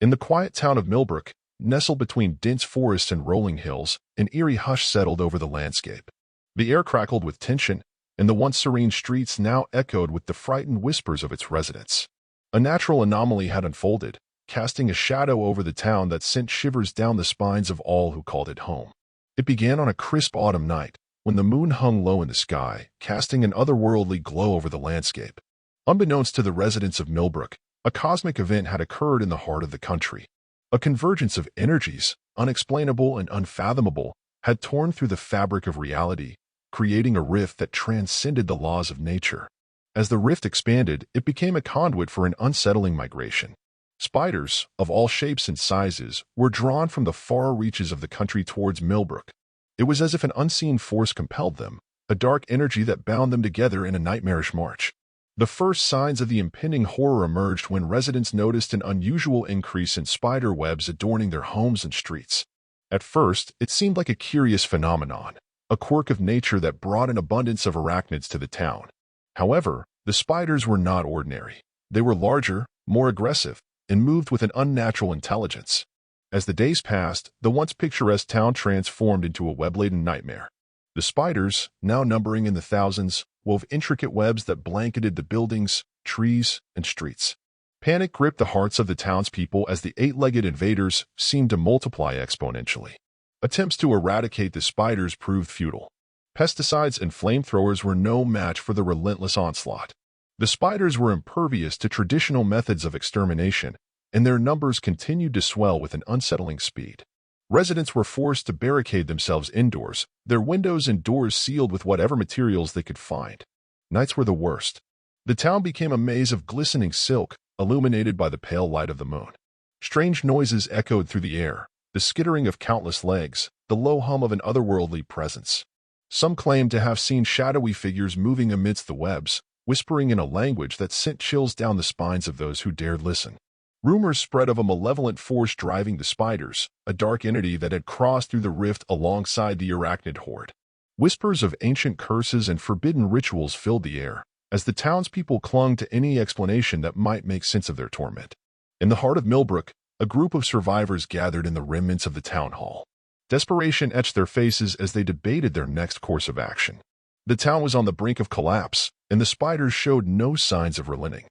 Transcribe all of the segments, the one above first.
In the quiet town of Millbrook, nestled between dense forests and rolling hills, an eerie hush settled over the landscape. The air crackled with tension, and the once serene streets now echoed with the frightened whispers of its residents. A natural anomaly had unfolded, casting a shadow over the town that sent shivers down the spines of all who called it home. It began on a crisp autumn night, when the moon hung low in the sky, casting an otherworldly glow over the landscape. Unbeknownst to the residents of Millbrook, a cosmic event had occurred in the heart of the country. A convergence of energies, unexplainable and unfathomable, had torn through the fabric of reality, creating a rift that transcended the laws of nature. As the rift expanded, it became a conduit for an unsettling migration. Spiders, of all shapes and sizes, were drawn from the far reaches of the country towards Millbrook. It was as if an unseen force compelled them, a dark energy that bound them together in a nightmarish march. The first signs of the impending horror emerged when residents noticed an unusual increase in spider webs adorning their homes and streets. At first, it seemed like a curious phenomenon, a quirk of nature that brought an abundance of arachnids to the town. However, the spiders were not ordinary. They were larger, more aggressive, and moved with an unnatural intelligence. As the days passed, the once picturesque town transformed into a web-laden nightmare. The spiders, now numbering in the thousands, wove intricate webs that blanketed the buildings, trees, and streets. Panic gripped the hearts of the townspeople as the eight-legged invaders seemed to multiply exponentially. Attempts to eradicate the spiders proved futile. Pesticides and flamethrowers were no match for the relentless onslaught. The spiders were impervious to traditional methods of extermination, and their numbers continued to swell with an unsettling speed. Residents were forced to barricade themselves indoors, their windows and doors sealed with whatever materials they could find. Nights were the worst. The town became a maze of glistening silk, illuminated by the pale light of the moon. Strange noises echoed through the air, the skittering of countless legs, the low hum of an otherworldly presence. Some claimed to have seen shadowy figures moving amidst the webs, whispering in a language that sent chills down the spines of those who dared listen. Rumors spread of a malevolent force driving the spiders, a dark entity that had crossed through the rift alongside the arachnid horde. Whispers of ancient curses and forbidden rituals filled the air, as the townspeople clung to any explanation that might make sense of their torment. In the heart of Millbrook, a group of survivors gathered in the remnants of the town hall. Desperation etched their faces as they debated their next course of action. The town was on the brink of collapse, and the spiders showed no signs of relenting.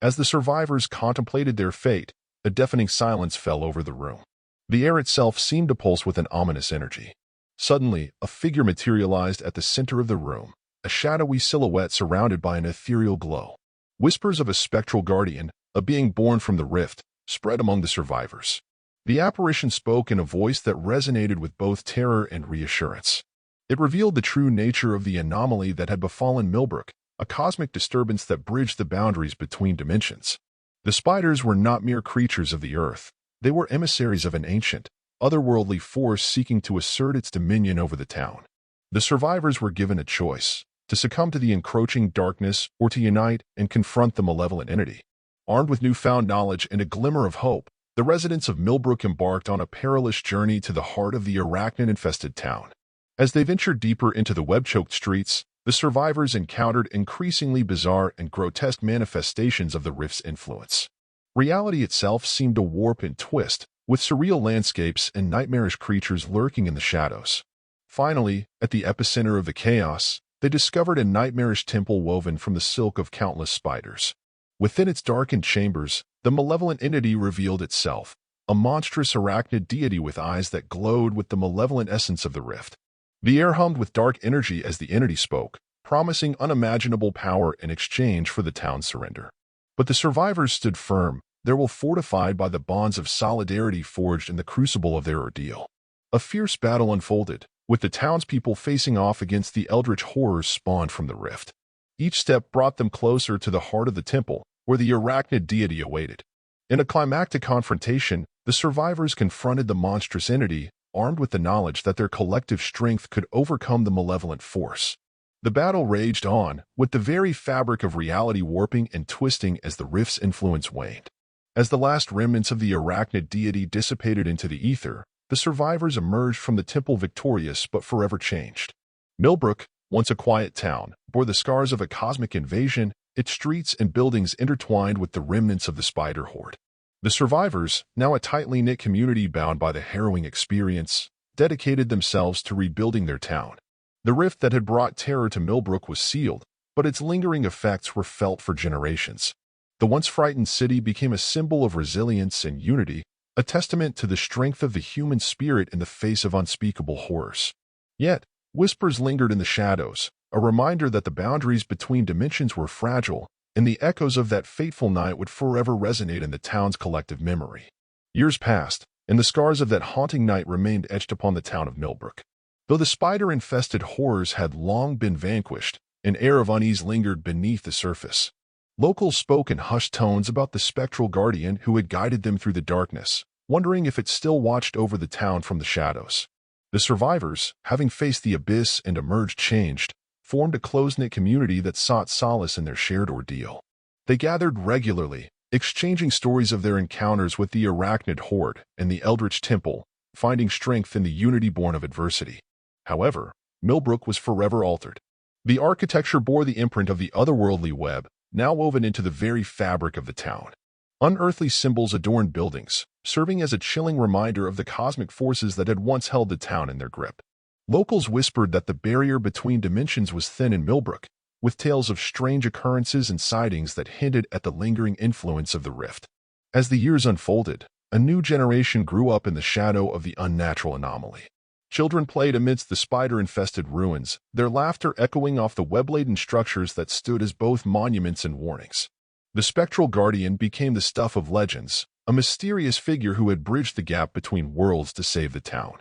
As the survivors contemplated their fate, a deafening silence fell over the room. The air itself seemed to pulse with an ominous energy. Suddenly, a figure materialized at the center of the room, a shadowy silhouette surrounded by an ethereal glow. Whispers of a spectral guardian, a being born from the rift, spread among the survivors. The apparition spoke in a voice that resonated with both terror and reassurance. It revealed the true nature of the anomaly that had befallen Millbrook, a cosmic disturbance that bridged the boundaries between dimensions. The spiders were not mere creatures of the earth. They were emissaries of an ancient, otherworldly force seeking to assert its dominion over the town. The survivors were given a choice: to succumb to the encroaching darkness or to unite and confront the malevolent entity. Armed with newfound knowledge and a glimmer of hope, the residents of Millbrook embarked on a perilous journey to the heart of the arachnid-infested town. As they ventured deeper into the web-choked streets, the survivors encountered increasingly bizarre and grotesque manifestations of the rift's influence. Reality itself seemed to warp and twist, with surreal landscapes and nightmarish creatures lurking in the shadows. Finally, at the epicenter of the chaos, they discovered a nightmarish temple woven from the silk of countless spiders. Within its darkened chambers, the malevolent entity revealed itself, a monstrous arachnid deity with eyes that glowed with the malevolent essence of the rift. The air hummed with dark energy as the entity spoke, promising unimaginable power in exchange for the town's surrender. But the survivors stood firm, their will fortified by the bonds of solidarity forged in the crucible of their ordeal. A fierce battle unfolded, with the townspeople facing off against the eldritch horrors spawned from the rift. Each step brought them closer to the heart of the temple, where the arachnid deity awaited. In a climactic confrontation, the survivors confronted the monstrous entity, armed with the knowledge that their collective strength could overcome the malevolent force. The battle raged on, with the very fabric of reality warping and twisting as the rift's influence waned. As the last remnants of the arachnid deity dissipated into the ether, the survivors emerged from the temple victorious but forever changed. Millbrook, once a quiet town, bore the scars of a cosmic invasion, its streets and buildings intertwined with the remnants of the spider horde. The survivors, now a tightly knit community bound by the harrowing experience, dedicated themselves to rebuilding their town. The rift that had brought terror to Millbrook was sealed, but its lingering effects were felt for generations. The once frightened city became a symbol of resilience and unity, a testament to the strength of the human spirit in the face of unspeakable horrors. Yet, whispers lingered in the shadows, a reminder that the boundaries between dimensions were fragile, and the echoes of that fateful night would forever resonate in the town's collective memory. Years passed, and the scars of that haunting night remained etched upon the town of Millbrook. Though the spider-infested horrors had long been vanquished, an air of unease lingered beneath the surface. Locals spoke in hushed tones about the spectral guardian who had guided them through the darkness, wondering if it still watched over the town from the shadows. The survivors, having faced the abyss and emerged changed, formed a close-knit community that sought solace in their shared ordeal. They gathered regularly, exchanging stories of their encounters with the arachnid horde and the Eldritch temple, finding strength in the unity born of adversity. However, Millbrook was forever altered. The architecture bore the imprint of the otherworldly web, now woven into the very fabric of the town. Unearthly symbols adorned buildings, serving as a chilling reminder of the cosmic forces that had once held the town in their grip. Locals whispered that the barrier between dimensions was thin in Millbrook, with tales of strange occurrences and sightings that hinted at the lingering influence of the rift. As the years unfolded, a new generation grew up in the shadow of the unnatural anomaly. Children played amidst the spider-infested ruins, their laughter echoing off the web-laden structures that stood as both monuments and warnings. The spectral guardian became the stuff of legends, a mysterious figure who had bridged the gap between worlds to save the town.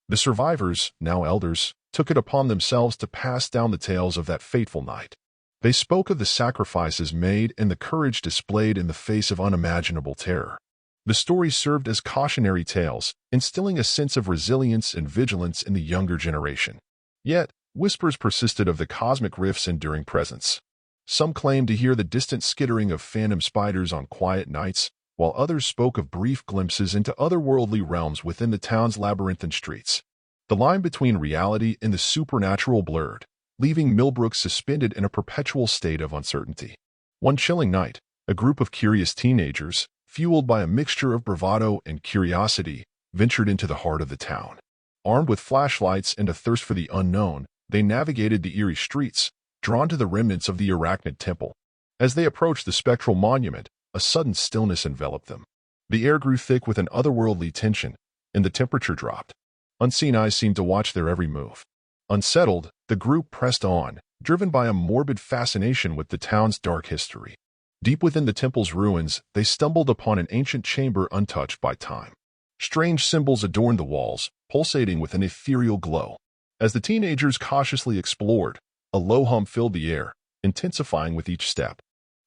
The survivors, now elders, took it upon themselves to pass down the tales of that fateful night. They spoke of the sacrifices made and the courage displayed in the face of unimaginable terror. The stories served as cautionary tales, instilling a sense of resilience and vigilance in the younger generation. Yet, whispers persisted of the cosmic rift's enduring presence. Some claimed to hear the distant skittering of phantom spiders on quiet nights, while others spoke of brief glimpses into otherworldly realms within the town's labyrinthine streets. The line between reality and the supernatural blurred, leaving Millbrook suspended in a perpetual state of uncertainty. One chilling night, a group of curious teenagers, fueled by a mixture of bravado and curiosity, ventured into the heart of the town. Armed with flashlights and a thirst for the unknown, they navigated the eerie streets, drawn to the remnants of the arachnid temple. As they approached the spectral monument, a sudden stillness enveloped them. The air grew thick with an otherworldly tension, and the temperature dropped. Unseen eyes seemed to watch their every move. Unsettled, the group pressed on, driven by a morbid fascination with the town's dark history. Deep within the temple's ruins, they stumbled upon an ancient chamber untouched by time. Strange symbols adorned the walls, pulsating with an ethereal glow. As the teenagers cautiously explored, a low hum filled the air, intensifying with each step.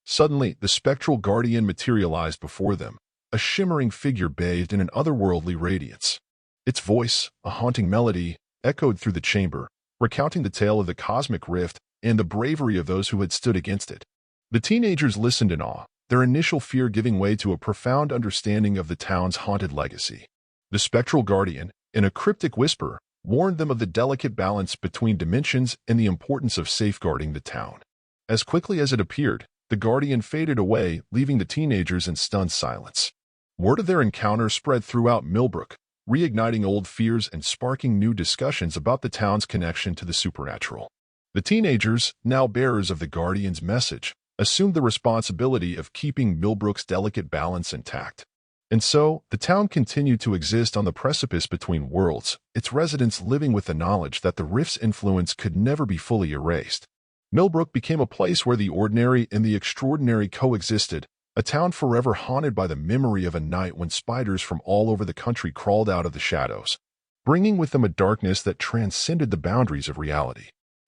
Suddenly, the spectral guardian materialized before them, a shimmering figure bathed in an otherworldly radiance. Its voice, a haunting melody, echoed through the chamber, recounting the tale of the cosmic rift and the bravery of those who had stood against it. The teenagers listened in awe, their initial fear giving way to a profound understanding of the town's haunted legacy. The spectral guardian, in a cryptic whisper, warned them of the delicate balance between dimensions and the importance of safeguarding the town. As quickly as it appeared, the guardian faded away, leaving the teenagers in stunned silence. Word of their encounter spread throughout Millbrook, reigniting old fears and sparking new discussions about the town's connection to the supernatural. The teenagers, now bearers of the guardian's message, assumed the responsibility of keeping Millbrook's delicate balance intact. And so, the town continued to exist on the precipice between worlds, its residents living with the knowledge that the rift's influence could never be fully erased. Millbrook became a place where the ordinary and the extraordinary coexisted, a town forever haunted by the memory of a night when spiders from all over the country crawled out of the shadows, bringing with them a darkness that transcended the boundaries of reality.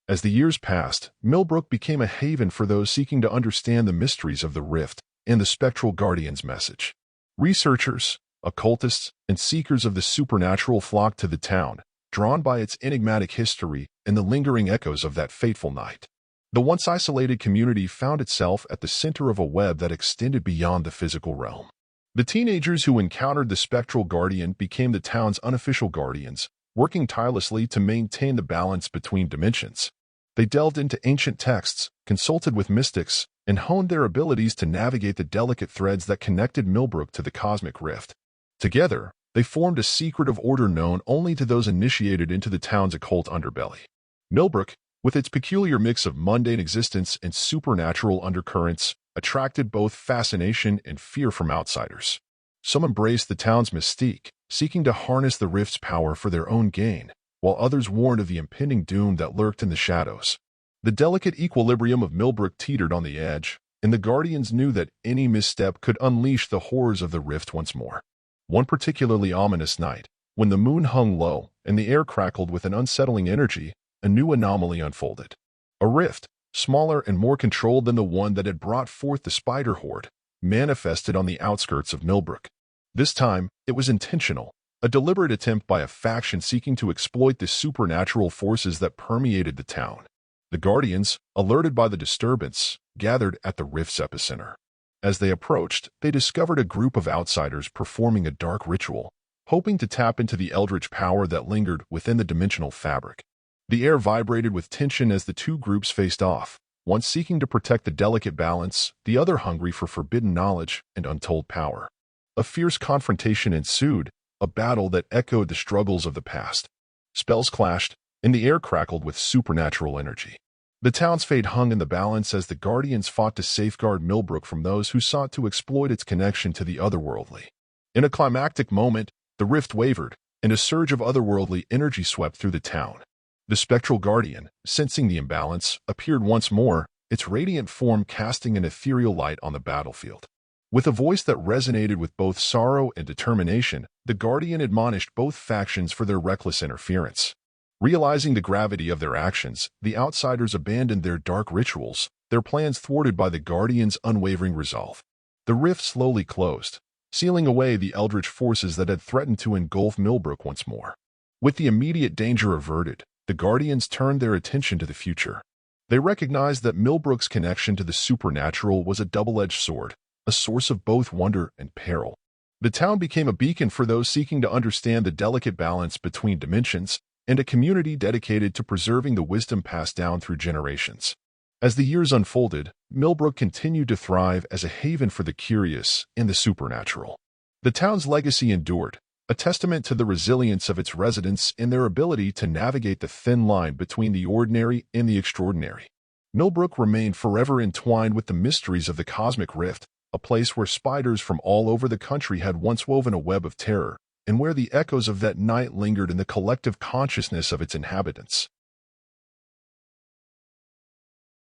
As the years passed, Millbrook became a haven for those seeking to understand the mysteries of the rift and the spectral guardian's message. Researchers, occultists, and seekers of the supernatural flocked to the town, drawn by its enigmatic history and the lingering echoes of that fateful night. The once isolated community found itself at the center of a web that extended beyond the physical realm. The teenagers who encountered the spectral guardian became the town's unofficial guardians, working tirelessly to maintain the balance between dimensions. They delved into ancient texts, consulted with mystics, and honed their abilities to navigate the delicate threads that connected Millbrook to the cosmic rift. Together, they formed a secretive order known only to those initiated into the town's occult underbelly. Millbrook, with its peculiar mix of mundane existence and supernatural undercurrents, attracted both fascination and fear from outsiders. Some embraced the town's mystique, seeking to harness the rift's power for their own gain, while others warned of the impending doom that lurked in the shadows. The delicate equilibrium of Millbrook teetered on the edge, and the Guardians knew that any misstep could unleash the horrors of the rift once more. One particularly ominous night, when the moon hung low and the air crackled with an unsettling energy, a new anomaly unfolded. A rift, smaller and more controlled than the one that had brought forth the spider horde, manifested on the outskirts of Millbrook. This time, it was intentional, a deliberate attempt by a faction seeking to exploit the supernatural forces that permeated the town. The Guardians, alerted by the disturbance, gathered at the rift's epicenter. As they approached, they discovered a group of outsiders performing a dark ritual, hoping to tap into the Eldritch power that lingered within the dimensional fabric. The air vibrated with tension as the two groups faced off, one seeking to protect the delicate balance, the other hungry for forbidden knowledge and untold power. A fierce confrontation ensued, a battle that echoed the struggles of the past. Spells clashed, and the air crackled with supernatural energy. The town's fate hung in the balance as the Guardians fought to safeguard Millbrook from those who sought to exploit its connection to the otherworldly. In a climactic moment, the rift wavered, and a surge of otherworldly energy swept through the town. The spectral Guardian, sensing the imbalance, appeared once more, its radiant form casting an ethereal light on the battlefield. With a voice that resonated with both sorrow and determination, the Guardian admonished both factions for their reckless interference. Realizing the gravity of their actions, the outsiders abandoned their dark rituals, their plans thwarted by the Guardian's unwavering resolve. The rift slowly closed, sealing away the Eldritch forces that had threatened to engulf Millbrook once more. With the immediate danger averted, the Guardians turned their attention to the future. They recognized that Millbrook's connection to the supernatural was a double-edged sword, a source of both wonder and peril. The town became a beacon for those seeking to understand the delicate balance between dimensions, and a community dedicated to preserving the wisdom passed down through generations. As the years unfolded, Millbrook continued to thrive as a haven for the curious and the supernatural. The town's legacy endured, a testament to the resilience of its residents and their ability to navigate the thin line between the ordinary and the extraordinary. Millbrook remained forever entwined with the mysteries of the cosmic rift, a place where spiders from all over the country had once woven a web of terror, and where the echoes of that night lingered in the collective consciousness of its inhabitants.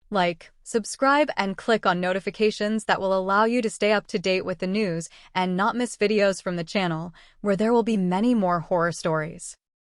Like, subscribe, and click on notifications that will allow you to stay up to date with the news and not miss videos from the channel, where there will be many more horror stories.